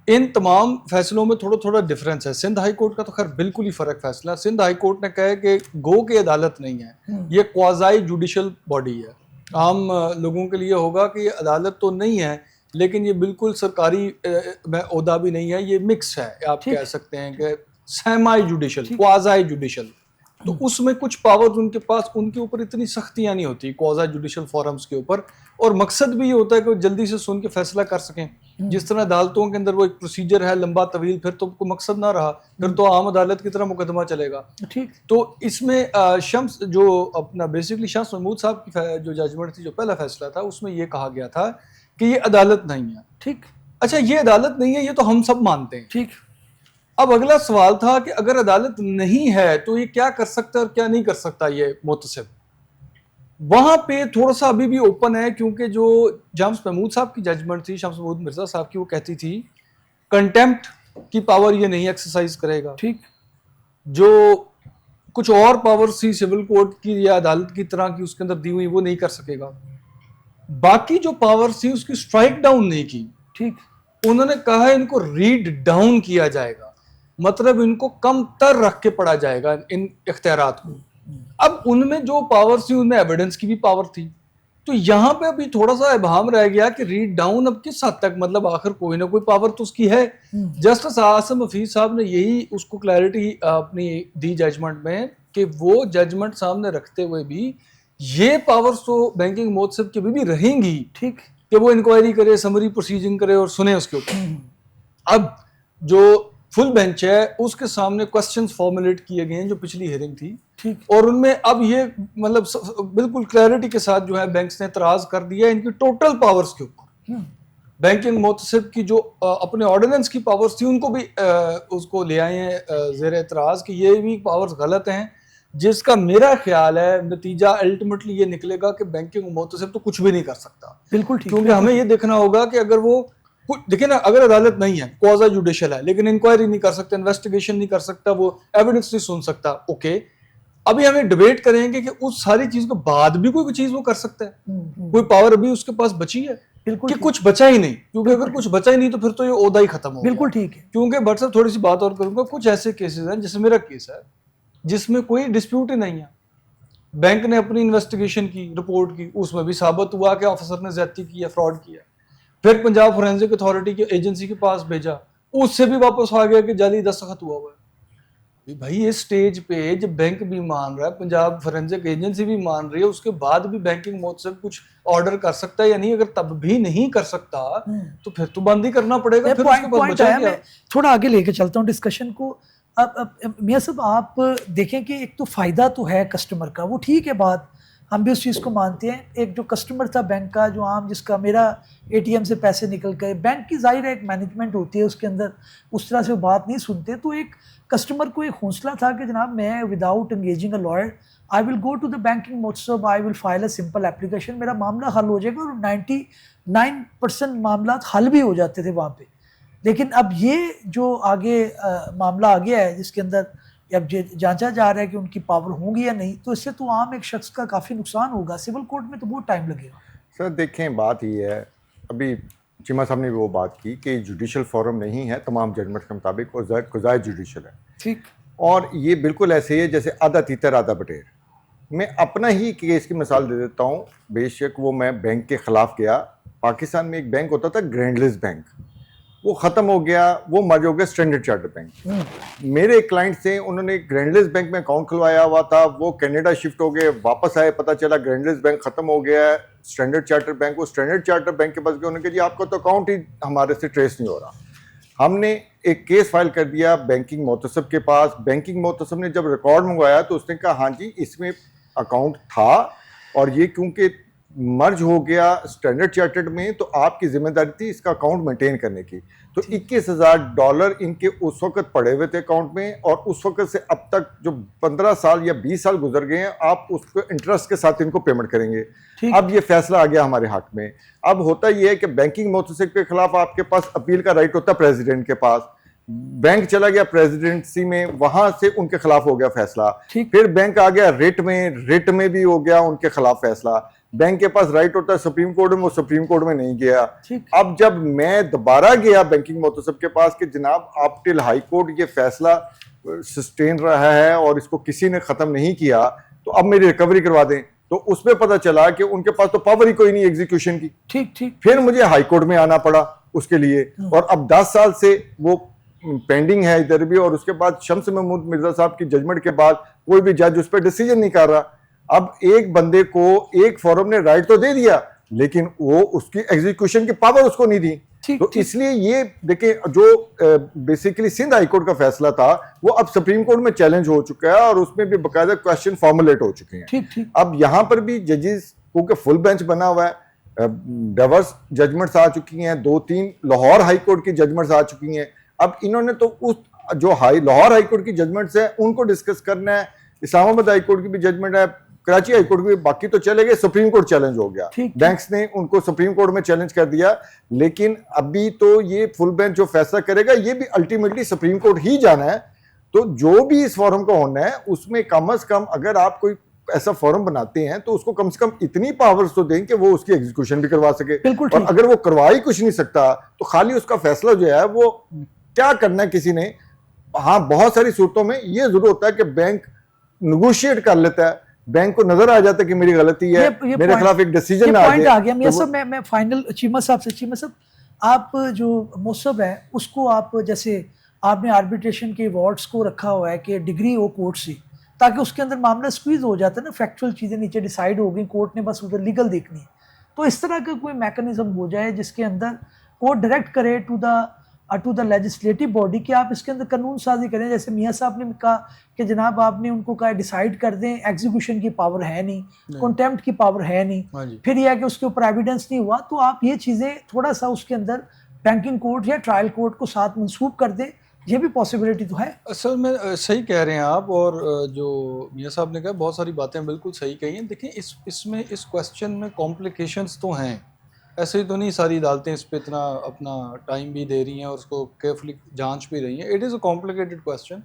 ان تمام فیصلوں میں تھوڑا ڈفرینس ہے. سندھ ہائی کورٹ کا تو خیر بالکل ہی فرق فیصلہ. سندھ ہائی کورٹ نے کہا کہ گو کہ عدالت نہیں ہے, یہ کوازائی جوڈیشل باڈی ہے. عام لوگوں کے لیے ہوگا کہ یہ عدالت تو نہیں ہے لیکن یہ بالکل سرکاری عہدہ بھی نہیں ہے, یہ مکس ہے, آپ کہہ سکتے ہیں کہ سیمائی جوڈیشل, کوازائی جوڈیشل. تو اس میں کچھ پاور ان کے پاس, ان کے اوپر اتنی سختیاں نہیں ہوتی کوازائی جوڈیشل فورمز کے اوپر, اور مقصد بھی یہ ہوتا ہے کہ وہ جلدی سے سن کے فیصلہ کر سکیں. جس طرح عدالتوں کے اندر وہ ایک پروسیجر ہے لمبا طویل, پھر تو کوئی مقصد نہ رہا, پھر تو عام عدالت کی طرح مقدمہ چلے گا. تو اس میں شمس جو اپنا بیسکلی شمس محمود صاحب کی جو ججمنٹ تھی, جو پہلا فیصلہ تھا, اس میں یہ کہا گیا تھا کہ یہ عدالت نہیں ہے. ٹھیک, اچھا یہ عدالت نہیں ہے یہ تو ہم سب مانتے ہیں. ٹھیک, اب اگلا سوال تھا کہ اگر عدالت نہیں ہے تو یہ کیا کر سکتا ہے اور کیا نہیں کر سکتا یہ محتسب. وہاں پہ تھوڑا سا ابھی بھی اوپن ہے, کیونکہ جو شمس محمود صاحب کی ججمنٹ تھی, شمس محمود مرزا صاحب کی, وہ کہتی تھی کنٹیمپٹ کی پاور یہ نہیں ایکسرسائز کرے گا. ٹھیک, جو کچھ اور پاور سی سول کورٹ کی یا عدالت کی طرح کی اس کے اندر دی ہوئی وہ نہیں کر سکے گا. باقی جو پاورز تھی اس کی اسٹرائک ڈاؤن نہیں کی. ٹھیک. انہوں نے کہا ان کو ریڈ ڈاؤن کیا جائے گا, مطلب ان کو کم تر رکھ کے پڑھا جائے گا ان اختیارات کو. اب ان میں جو پاور تھی ان میں ایویڈنس کی بھی پاور تھی, تو یہاں پہ ابھی تھوڑا سا ابہام رہ گیا کہ ریڈ ڈاؤن اب کس حد تک, مطلب آخر کوئی نہ کوئی پاور تو اس کی ہے. جسٹس عاصم حفیظ صاحب نے یہی اس کو کلیئرٹی اپنی دی ججمنٹ میں, کہ وہ ججمنٹ سامنے رکھتے ہوئے بھی یہ پاورز تو بینکنگ مہتسب کی بھی رہیں گی, ٹھیک, کہ وہ انکوائری کرے, سمری پروسیجنگ کرے اور سنے اس کے اوپر. اب جو فل بینچ ہے اس کے سامنے کوسچنز فارمولیٹ کیے گئے ہیں جو پچھلی ہیئرنگ تھی, ٹھیک, اور ان میں اب یہ مطلب بالکل کلیئرٹی کے ساتھ جو ہے بینکس نے اعتراض کر دیا ان کی ٹوٹل پاورز کے اوپر. بینکنگ مہتسب کی جو اپنے آرڈیننس کی پاورز تھی ان کو بھی اس کو لے آئے ہیں زیر اعتراض کہ یہ بھی پاورز غلط ہیں, جس کا میرا خیال ہے نتیجہ الٹیمیٹلی یہ نکلے گا کہ بینکنگ مہتسب تو کچھ بھی نہیں کر سکتا. بالکل ٹھیک. کیونکہ ہمیں یہ دیکھنا ہوگا کہ اگر وہ دیکھیں نا, اگر عدالت نہیں ہے, کوازا جوڈیشل ہے, لیکن انکوائری نہیں کر سکتا, انویسٹیگیشن نہیں کر سکتا, وہ ایویڈنس نہیں سن سکتا, اوکے, ابھی ہمیں ڈیبیٹ کریں گے کہ اس ساری چیز کے بعد بھی کوئی چیز وہ کر سکتا ہے, کوئی پاور ابھی اس کے پاس بچی ہے کہ کچھ بچا ہی نہیں, کیونکہ اگر کچھ بچا ہی نہیں تو پھر تو یہ عہدہ ہی ختم ہو گیا. بالکل ٹھیک ہے. کیونکہ بٹ صاحب تھوڑی سی بات اور کروں گا, کچھ ایسے کیسز ہیں جیسے میرا کیس ہے جس میں کوئی ڈسپیوٹ ہی نہیں ہے, بینک نے اپنی انویسٹیگیشن کی, رپورٹ کی, اس میں بھی ثابت ہوا کہ آفیسر نے زیادتی کی ہے, فراڈ کیا, پھر پنجاب فورینسک اتھارٹی کی ایجنسی کے پاس بھیجا, اس سے بھی واپس آ گیا کہ جعلی دستخط ہوا ہوا ہے. بھائی اس سٹیج پہ جب بینک بھی مان رہا ہے, پنجاب فورینسک ایجنسی بھی مان رہی ہے, اس کے بعد بھی بینکنگ مہتسب کچھ آرڈر کر سکتا ہے یا نہیں؟ اگر تب بھی نہیں کر سکتا تو پھر تو بند ہی کرنا پڑے گا. پھر اس کے پاس بچا کیا؟ تھوڑا آگے لے کے چلتا ہوں ڈسکشن کو. اب میاں صاحب آپ دیکھیں کہ ایک تو فائدہ تو ہے کسٹمر کا, وہ ٹھیک ہے بات, ہم بھی اس چیز کو مانتے ہیں. ایک جو کسٹمر تھا بینک کا, جو عام جس کا میرا اے ٹی ایم سے پیسے نکل گئے, بینک کی ظاہر ہے ایک مینجمنٹ ہوتی ہے, اس کے اندر اس طرح سے بات نہیں سنتے, تو ایک کسٹمر کو ایک حوصلہ تھا کہ جناب میں without engaging a lawyer I will go to the banking مہتسب, I will file a simple application, میرا معاملہ حل ہو جائے گا. اور 99% معاملات حل بھی ہو جاتے تھے وہاں پہ. لیکن اب یہ جو آگے معاملہ آ گیا ہے جس کے اندر اب جانچا جا رہا ہے کہ ان کی پاور ہوں گی یا نہیں, تو اس سے تو عام ایک شخص کا کافی نقصان ہوگا. سول کورٹ میں تو بہت ٹائم لگے گا. سر دیکھیں بات یہ ہے, ابھی چیمہ صاحب نے بھی وہ بات کی کہ جوڈیشل فورم نہیں ہے, تمام ججمنٹ کے مطابق قضائے جوڈیشل ہے. ٹھیک. اور یہ بالکل ایسے ہی ہے جیسے آدھا تیتر آدھا بٹیر. میں اپنا ہی کیس کی مثال دے دیتا ہوں, بے شک وہ میں بینک کے خلاف گیا. پاکستان میں ایک بینک ہوتا تھا گرینڈلیس بینک, وہ ختم ہو گیا, وہ مرج ہو گیا اسٹینڈرڈ چارٹر بینک. میرے ایک کلائنٹ سے انہوں نے گرینڈلیس بینک میں اکاؤنٹ کھلوایا ہوا تھا, وہ کینیڈا شفٹ ہو گئے, واپس آئے, پتہ چلا گرینڈلیس بینک ختم ہو گیا ہے, اسٹینڈرڈ چارٹر بینک. وہ اسٹینڈرڈ چارٹر بینک کے پاس گئے, انہوں نے کہا جی آپ کا تو اکاؤنٹ ہی ہمارے سے ٹریس نہیں ہو رہا. ہم نے ایک کیس فائل کر دیا بینکنگ مہتسب کے پاس. بینکنگ مہتسب نے جب ریکارڈ منگوایا تو اس نے کہا ہاں جی اس میں اکاؤنٹ تھا, اور یہ کیونکہ مرج ہو گیا اسٹینڈرڈ چارٹرڈ میں تو آپ کی ذمہ داری تھی اس کا اکاؤنٹ مینٹین کرنے کی. تو $21,000 ان کے اس وقت پڑے ہوئے تھے اکاؤنٹ میں, اور اس وقت سے اب تک جو 15 سال یا 20 سال گزر گئے ہیں, آپ اس کو انٹرسٹ کے ساتھ ان کو پیمنٹ کریں گے. اب یہ فیصلہ آ گیا ہمارے حق میں. اب ہوتا یہ ہے کہ بینکنگ مہتسب کے خلاف آپ کے پاس اپیل کا رائٹ ہوتا ہے پریزیڈنٹ کے پاس. بینک چلا گیا پریزیڈنسی میں, وہاں سے ان کے خلاف ہو گیا فیصلہ. پھر بینک آ گیا ریٹ میں بھی ہو گیا ان کے خلاف فیصلہ. بینک کے پاس رائٹ ہوتا ہے سپریم کورٹ میں, وہ سپریم کورٹ میں نہیں گیا. اب جب میں دوبارہ گیا بینکنگ مہتسب کے پاس کہ جناب آپ ٹل ہائی کورٹ یہ فیصلہ سسٹین رہا ہے اور اس کو کسی نے ختم نہیں کیا, تو اب میری ریکوری کروا دیں. تو اس میں پتہ چلا کہ ان کے پاس تو پاور ہی کوئی نہیں ایگزیکیوشن کی. پھر مجھے ہائی کورٹ میں آنا پڑا اس کے لیے, اور اب 10 سال سے وہ پینڈنگ ہے ادھر بھی. اور اس کے بعد شمس محمود مرزا صاحب کی ججمنٹ کے بعد کوئی بھی جج اس پہ ڈیسیجن نہیں کر رہا. اب ایک بندے کو ایک فورم نے رائٹ تو دے دیا, لیکن وہ اس کی ایگزیکیوشن کی پاور اس کو نہیں دی. تو اس لیے یہ دیکھیں جو بیسیکلی سندھ ہائی کورٹ کا فیصلہ تھا وہ اب سپریم کورٹ میں چیلنج ہو چکا ہے, اور اس میں بھی باقاعدہ کوشچن فارمولیٹ ہو چکے ہیں. اب یہاں پر بھی ججز کیونکہ فل بینچ بنا ہوا ہے, ڈائیورس ججمنٹس آ چکی ہیں, 2-3 لاہور ہائی کورٹ کی ججمنٹس آ چکی ہیں. اب انہوں نے تو اس جو لاہور ہائی کورٹ کی ججمنٹس ہیں ان کو ڈسکس کرنا ہے, اسلام آباد ہائی کورٹ کی بھی ججمنٹ ہے, کراچی ہائی کورٹ بھی, باقی تو چلے گئے. سپریم کورٹ چیلنج ہو گیا, بینکس نے ان کو سپریم کورٹ میں چیلنج کر دیا. لیکن ابھی تو یہ فل بینچ جو فیصلہ کرے گا یہ بھی الٹیمیٹلی سپریم کورٹ ہی جانا ہے. تو جو بھی اس فورم کا ہونا ہے اس میں کم از کم اگر آپ کوئی ایسا فورم بناتے ہیں تو اس کو کم سے کم اتنی پاورز تو دیں کہ وہ اس کی ایگزیکیوشن بھی کروا سکے. بالکل اور ٹھیک. اگر وہ کروا ہی کچھ نہیں سکتا تو خالی اس کا فیصلہ جو ہے وہ کیا کرنا ہے کسی نے. ہاں بہت ساری صورتوں میں یہ ضرور ہوتا ہے کہ بینک نیگوشیٹ کر لیتا ہے, بینک کو نظر آ جاتا ہے کہ میری غلطی ہے, میرے خلاف ایک ڈیسیجن نہ آ گیا. میاں صاحب میں فائنل چیمہ صاحب سے, چیمہ صاحب آپ جو مصب ہے اس کو آپ جیسے آپ نے آربیٹریشن کے ایوارڈس کو رکھا ہوا ہے کہ ڈگری ہو کورٹ سے, تاکہ اس کے اندر معاملہ سکویز ہو جاتا ہے نا, فیکچوئل چیزیں نیچے ڈیسائیڈ ہو گئی, کورٹ نے بس ادھر لیگل دیکھنی ہے. تو اس طرح کا کوئی میکانزم ہو جائے جس کے اندر کورٹ ڈائریکٹ کرے ٹو دا لیجسلیٹو باڈی کہ آپ اس کے اندر قانون سازی کریں. جیسے میاں صاحب نے کہا کہ جناب آپ نے ان کو کہا ڈیسائیڈ کر دیں, ایگزیکیوشن کی پاور ہے نہیں, کنٹیمپٹ کی پاور ہے نہیں, پھر یہ ہے کہ اس کے اوپر ایویڈنس نہیں ہوا, تو آپ یہ چیزیں تھوڑا سا اس کے اندر بینکنگ کورٹ یا ٹرائل کورٹ کو ساتھ منسوب کر دیں. یہ بھی پاسبلٹی تو ہے. اصل میں صحیح کہہ رہے ہیں آپ, اور جو میاں صاحب نے کہا بہت ساری باتیں بالکل صحیح کہی ہیں. دیکھیں اس میں اس کویسچن میں کمپلیکیشنز تو ہیں, ایسے ہی تو نہیں ساری عدالتیں اس پہ اتنا اپنا ٹائم بھی دے رہی ہیں اور اس کو کیئرفلی جانچ بھی رہی ہیں. It is a complicated question.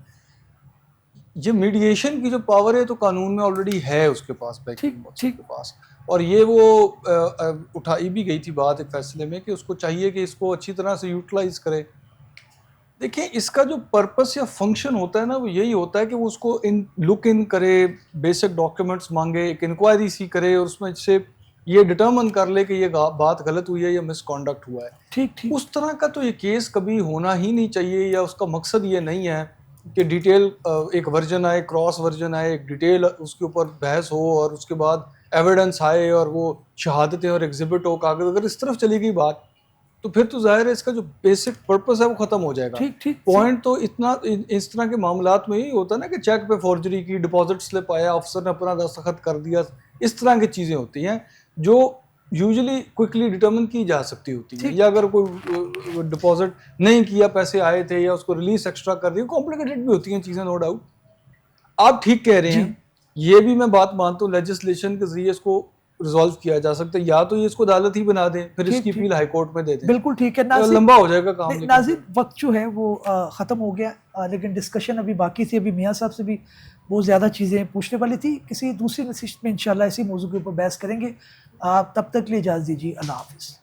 یہ میڈیشن کی جو پاور ہے تو قانون میں آلریڈی ہے اس کے پاس, کے پاس, اور یہ وہ اٹھائی بھی گئی تھی بات ایک فیصلے میں کہ اس کو چاہیے کہ اس کو اچھی طرح سے یوٹیلائز کرے. دیکھیں اس کا جو پرپس یا فنکشن ہوتا ہے نا وہ یہی ہوتا ہے کہ وہ اس کو لک ان کرے, بیسک ڈاکیومنٹس مانگے, ایک انکوائری سی کرے, اور اس میں سے یہ ڈٹرمن کر لے کہ یہ بات غلط ہوئی ہے یا مس کانڈکٹ ہوا ہے. ٹھیک. اس طرح کا تو یہ کیس کبھی ہونا ہی نہیں چاہیے, یا اس کا مقصد یہ نہیں ہے کہ ڈیٹیل ایک ورژن آئے, کراس ورژن آئے, ایک ڈیٹیل اس کے اوپر بحث ہو اور اس کے بعد ایویڈنس آئے اور وہ شہادتیں اور ایگزیبٹ ہو کاغذ. اگر اس طرف چلی گئی بات تو پھر تو ظاہر ہے اس کا جو بیسک پرپس ہے وہ ختم ہو جائے گا. پوائنٹ تو اتنا اس طرح کے معاملات میں یہی ہوتا ہے نا کہ چیک پہ فورجری کی, ڈپازٹ سلپ آیا, افسر نے اپنا دستخط کر دیا, اس طرح کی چیزیں ہوتی ہیں جو یوزلی کوئکلی ڈٹرمن کی جا سکتی ہوتی ہیں. یا اگر کوئی ڈپازٹ نہیں کیا, پیسے آئے تھے یا اس کو ریلیز ایکسٹرا کر دی, کمپلیکیٹڈ بھی ہوتی ہیں چیزیں نو ڈاؤٹ. آپ ٹھیک کہہ رہے ہیں, یہ بھی میں بات مانتا ہوں لیجسلیشن کے ذریعے اس کو ریزالو کیا جا سکتا ہے, یا تو یہ اس کو عدالت ہی بنا دیں, پھر اس کی اپیل ہائی کورٹ میں دے دیں. بالکل ٹھیک ہے. لمبا ہو جائے گا کام. ناظرین وقت جو ہے وہ ختم ہو گیا, لیکن ڈسکشن ابھی باقی تھی. ابھی میاں صاحب سے بھی بہت زیادہ چیزیں پوچھنے والی تھی. کسی دوسری نشست میں انشاءاللہ اسی موضوع کے اوپر بحث کریں گے. تب تک کے لیے اجازت دیجیے. اللہ حافظ.